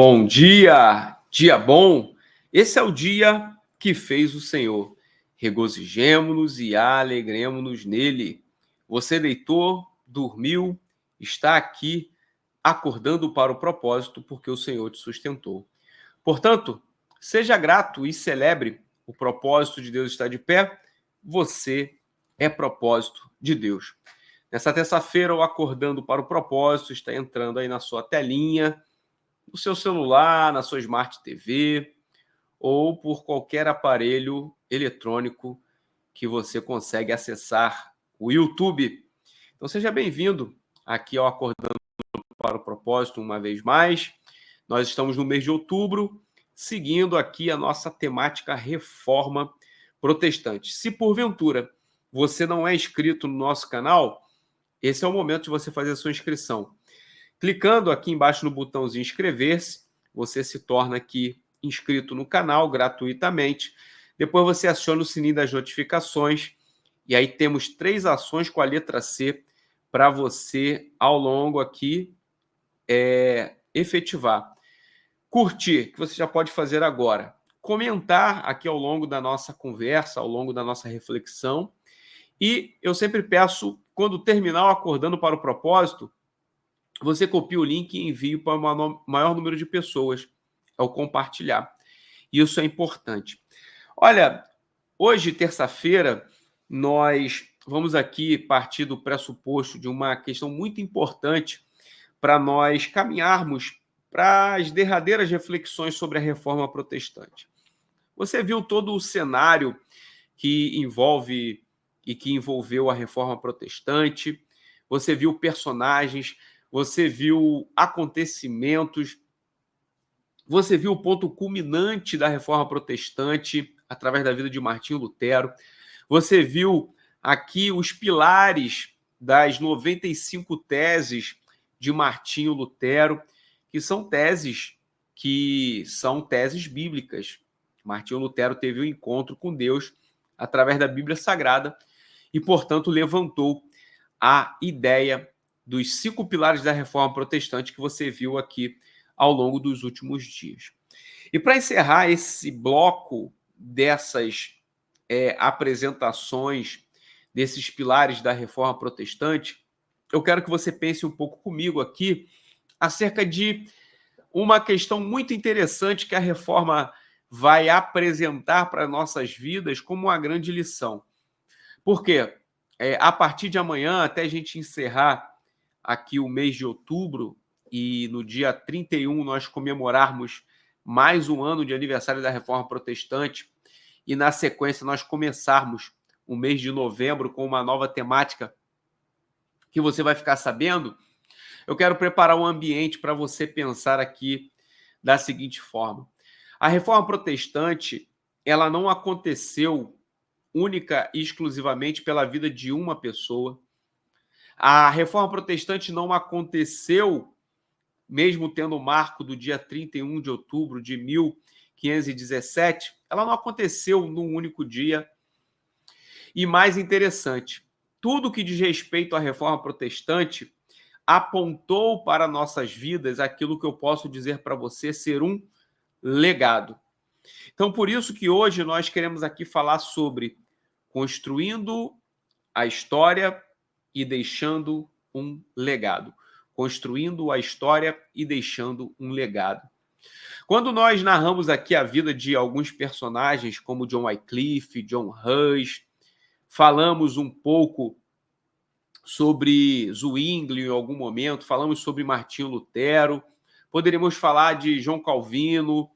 Bom dia, dia bom. Esse é o dia que fez o Senhor. Regozijemo-nos e alegremo-nos nele. Você deitou, dormiu, está aqui acordando para o propósito porque o Senhor te sustentou. Portanto, seja grato e celebre o propósito de Deus estar de pé. Você é propósito de Deus. Nessa terça-feira, o Acordando para o Propósito está entrando aí na sua telinha, no seu celular, na sua Smart TV ou por qualquer aparelho eletrônico que você consegue acessar o YouTube. Então seja bem-vindo aqui ao Acordando para o Propósito uma vez mais. Nós estamos no mês de outubro, seguindo aqui a nossa temática Reforma Protestante. Se porventura você não é inscrito no nosso canal, esse é o momento de você fazer a sua inscrição. Clicando aqui embaixo no botãozinho inscrever-se, você se torna aqui inscrito no canal gratuitamente. Depois você aciona o sininho das notificações e aí temos 3 ações com a letra C para você, ao longo aqui, efetivar. Curtir, que você já pode fazer agora. Comentar aqui ao longo da nossa conversa, ao longo da nossa reflexão. E eu sempre peço, quando terminar o Acordando para o Propósito, você copia o link e envia para o maior número de pessoas, ao compartilhar. Isso é importante. Olha, hoje, terça-feira, nós vamos aqui partir do pressuposto de uma questão muito importante para nós caminharmos para as derradeiras reflexões sobre a reforma protestante. Você viu todo o cenário que envolve e que envolveu a reforma protestante, você viu personagens, você viu acontecimentos, você viu o ponto culminante da reforma protestante através da vida de Martinho Lutero, você viu aqui os pilares das 95 teses de Martinho Lutero, que são teses bíblicas. Martinho Lutero teve um encontro com Deus através da Bíblia Sagrada e, portanto, levantou a ideia dos 5 pilares da reforma protestante que você viu aqui ao longo dos últimos dias. E para encerrar esse bloco dessas apresentações desses pilares da reforma protestante, eu quero que você pense um pouco comigo aqui acerca de uma questão muito interessante que a reforma vai apresentar para nossas vidas como uma grande lição. Por quê? A partir de amanhã, até a gente encerrar aqui o mês de outubro, e no dia 31 nós comemorarmos mais um ano de aniversário da Reforma Protestante, e na sequência nós começarmos o mês de novembro com uma nova temática que você vai ficar sabendo, eu quero preparar um ambiente para você pensar aqui da seguinte forma. A Reforma Protestante, ela não aconteceu única e exclusivamente pela vida de uma pessoa. A Reforma Protestante não aconteceu, mesmo tendo o marco do dia 31 de outubro de 1517, ela não aconteceu num único dia. E mais interessante, tudo que diz respeito à Reforma Protestante apontou para nossas vidas aquilo que eu posso dizer para você ser um legado. Então, por isso que hoje nós queremos aqui falar sobre construindo a história e deixando um legado. Construindo a história e deixando um legado. Quando nós narramos aqui a vida de alguns personagens, como John Wycliffe, John Hus, falamos um pouco sobre Zwingli em algum momento, falamos sobre Martinho Lutero, poderíamos falar de João Calvino,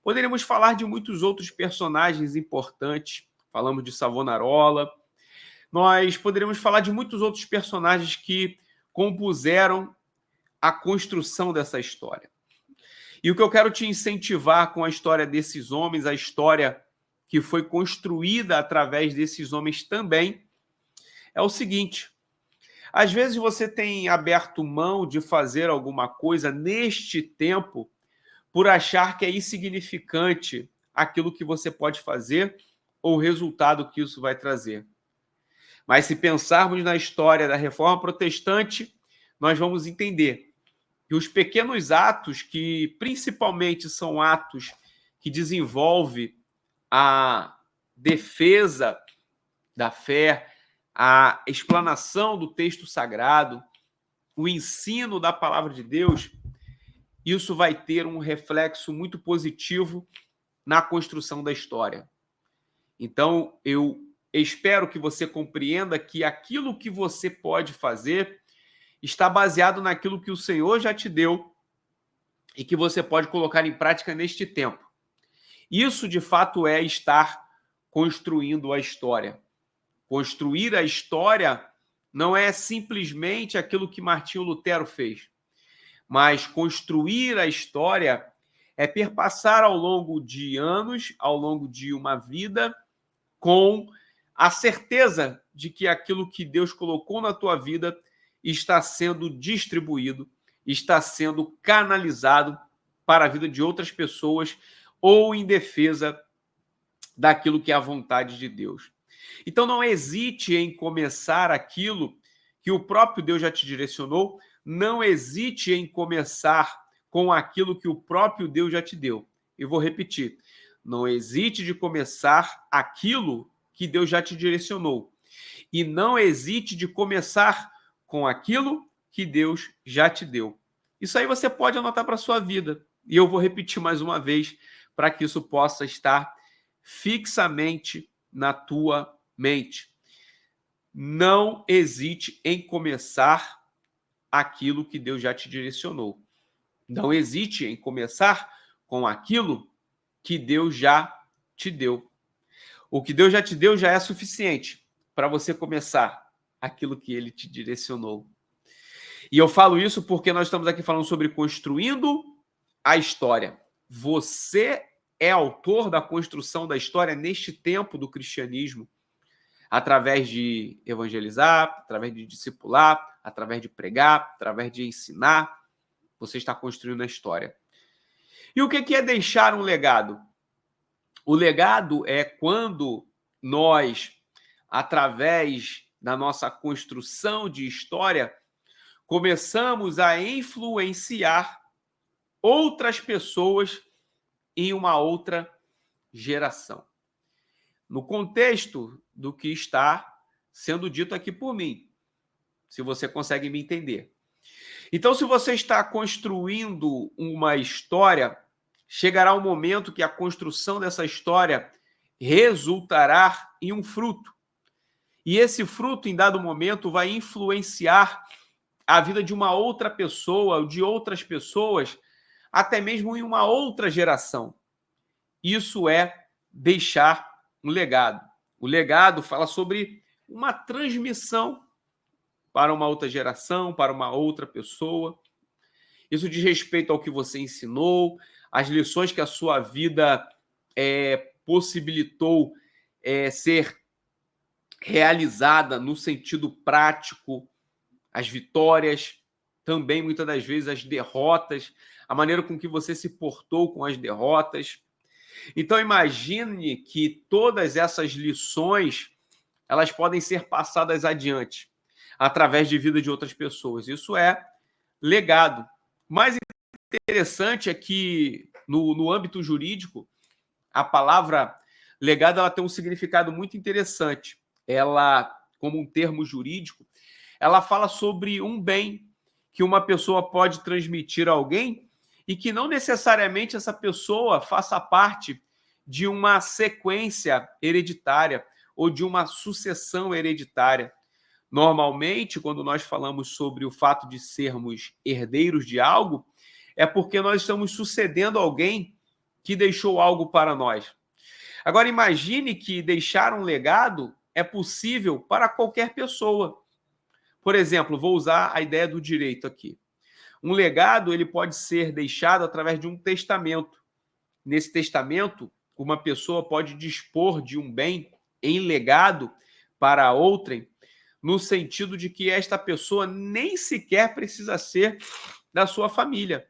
poderíamos falar de muitos outros personagens importantes, falamos de Savonarola, nós poderíamos falar de muitos outros personagens que compuseram a construção dessa história. E o que eu quero te incentivar com a história desses homens, a história que foi construída através desses homens também, é o seguinte: às vezes você tem aberto mão de fazer alguma coisa neste tempo por achar que é insignificante aquilo que você pode fazer ou o resultado que isso vai trazer. Mas se pensarmos na história da Reforma Protestante, nós vamos entender E os pequenos atos, que principalmente são atos que desenvolvem a defesa da fé, a explanação do texto sagrado, o ensino da palavra de Deus, isso vai ter um reflexo muito positivo na construção da história. Então, eu espero que você compreenda que aquilo que você pode fazer está baseado naquilo que o Senhor já te deu e que você pode colocar em prática neste tempo. Isso, de fato, é estar construindo a história. Construir a história não é simplesmente aquilo que Martinho Lutero fez, mas construir a história é perpassar ao longo de anos, ao longo de uma vida, com a certeza de que aquilo que Deus colocou na tua vida está sendo distribuído, está sendo canalizado para a vida de outras pessoas ou em defesa daquilo que é a vontade de Deus. Então não hesite em começar aquilo que o próprio Deus já te direcionou, não hesite em começar com aquilo que o próprio Deus já te deu. Eu vou repetir, não hesite de começar aquilo que Deus já te direcionou. E não hesite de começar com aquilo que Deus já te deu. Isso aí você pode anotar para a sua vida. E eu vou repetir mais uma vez para que isso possa estar fixamente na tua mente. Não hesite em começar aquilo que Deus já te direcionou. Não hesite em começar com aquilo que Deus já te deu. O que Deus já te deu já é suficiente para você começar aquilo que Ele te direcionou. E eu falo isso porque nós estamos aqui falando sobre construindo a história. Você é autor da construção da história neste tempo do cristianismo, através de evangelizar, através de discipular, através de pregar, através de ensinar. Você está construindo a história. E o que é deixar um legado? O legado é quando nós, através da nossa construção de história, começamos a influenciar outras pessoas em uma outra geração. No contexto do que está sendo dito aqui por mim, se você consegue me entender. Então, se você está construindo uma história, chegará um momento que a construção dessa história resultará em um fruto. E esse fruto, em dado momento, vai influenciar a vida de uma outra pessoa, ou de outras pessoas, até mesmo em uma outra geração. Isso é deixar um legado. O legado fala sobre uma transmissão para uma outra geração, para uma outra pessoa. Isso diz respeito ao que você ensinou, às lições que a sua vida possibilitou ser realizada no sentido prático, as vitórias, também muitas das vezes as derrotas, a maneira com que você se portou com as derrotas. Então imagine que todas essas lições, elas podem ser passadas adiante através de vida de outras pessoas. Isso é legado. Mais interessante é que no âmbito jurídico, a palavra legado ela tem um significado muito interessante. Ela, como um termo jurídico, ela fala sobre um bem que uma pessoa pode transmitir a alguém e que não necessariamente essa pessoa faça parte de uma sequência hereditária ou de uma sucessão hereditária. Normalmente, quando nós falamos sobre o fato de sermos herdeiros de algo, é porque nós estamos sucedendo alguém que deixou algo para nós. Agora, imagine que deixar um legado é possível para qualquer pessoa. Por exemplo, vou usar a ideia do direito aqui. Um legado ele pode ser deixado através de um testamento. Nesse testamento, uma pessoa pode dispor de um bem em legado para outrem, no sentido de que esta pessoa nem sequer precisa ser da sua família.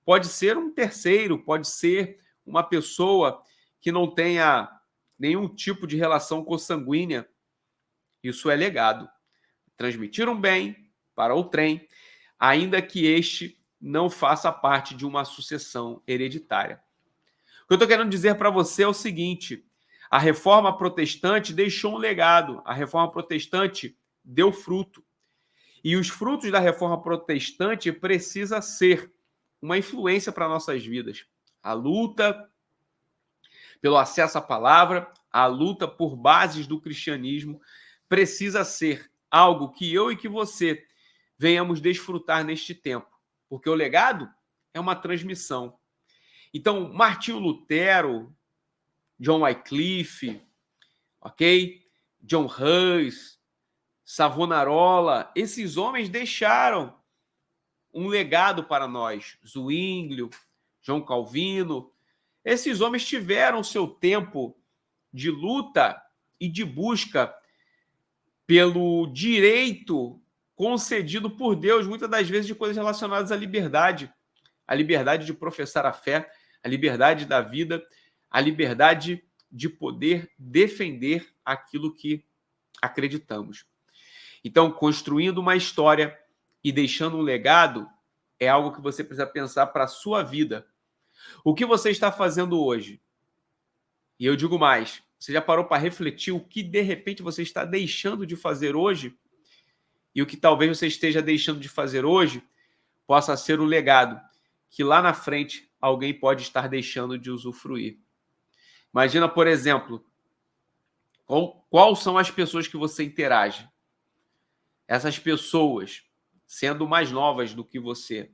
Pode ser um terceiro, pode ser uma pessoa que não tenha nenhum tipo de relação consanguínea. Isso é legado. Transmitir um bem para outrem, ainda que este não faça parte de uma sucessão hereditária. O que eu estou querendo dizer para você é o seguinte: a reforma protestante deixou um legado, a reforma protestante deu fruto. E os frutos da reforma protestante precisa ser uma influência para nossas vidas. A luta pelo acesso à palavra, a luta por bases do cristianismo precisa ser algo que eu e que você venhamos desfrutar neste tempo, porque o legado é uma transmissão. Então, Martinho Lutero, John Wycliffe, ok? John Hus, Savonarola, esses homens deixaram um legado para nós. Zwinglio, João Calvino, esses homens tiveram seu tempo de luta e de busca pelo direito concedido por Deus, muitas das vezes de coisas relacionadas à liberdade de professar a fé, a liberdade da vida, a liberdade de poder defender aquilo que acreditamos. Então, construindo uma história e deixando um legado é algo que você precisa pensar para a sua vida. O que você está fazendo hoje? E eu digo mais, você já parou para refletir o que de repente você está deixando de fazer hoje? E o que talvez você esteja deixando de fazer hoje possa ser um legado que lá na frente alguém pode estar deixando de usufruir. Imagina, por exemplo, quais são as pessoas que você interage? Essas pessoas, sendo mais novas do que você,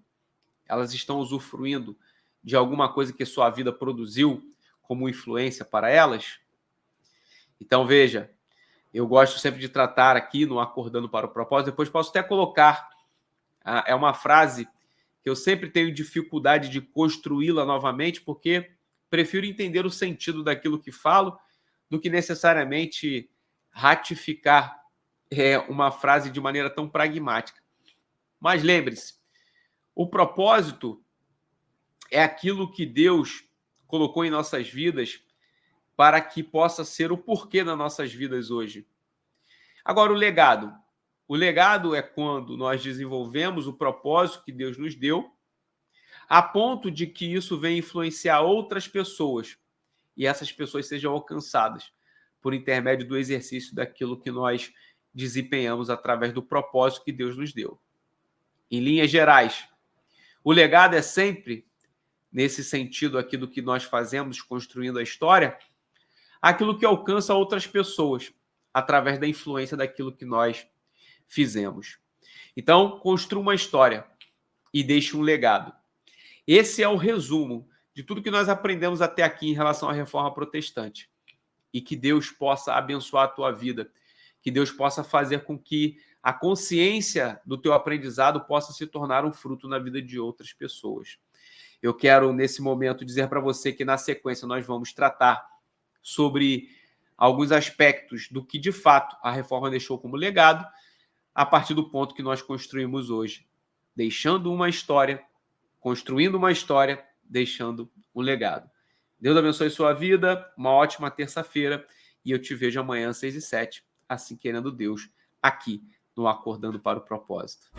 elas estão usufruindo de alguma coisa que sua vida produziu como influência para elas? Então, veja, eu gosto sempre de tratar aqui no Acordando para o Propósito, depois posso até colocar, é uma frase que eu sempre tenho dificuldade de construí-la novamente, porque prefiro entender o sentido daquilo que falo do que necessariamente ratificar uma frase de maneira tão pragmática. Mas lembre-se, o propósito é aquilo que Deus colocou em nossas vidas para que possa ser o porquê das nossas vidas hoje. Agora, o legado. O legado é quando nós desenvolvemos o propósito que Deus nos deu, a ponto de que isso venha influenciar outras pessoas e essas pessoas sejam alcançadas por intermédio do exercício daquilo que nós desempenhamos através do propósito que Deus nos deu. Em linhas gerais, o legado é sempre, nesse sentido aqui do que nós fazemos, construindo a história, aquilo que alcança outras pessoas através da influência daquilo que nós fizemos. Então, construa uma história e deixe um legado. Esse é o resumo de tudo que nós aprendemos até aqui em relação à reforma protestante. E que Deus possa abençoar a tua vida, que Deus possa fazer com que a consciência do teu aprendizado possa se tornar um fruto na vida de outras pessoas. Eu quero, nesse momento, dizer para você que, na sequência, nós vamos tratar sobre alguns aspectos do que, de fato, a reforma deixou como legado, a partir do ponto que nós construímos hoje, deixando uma história, construindo uma história, deixando um legado. Deus abençoe sua vida, uma ótima terça-feira, e eu te vejo amanhã às 6h07, assim querendo Deus, aqui no Acordando para o Propósito.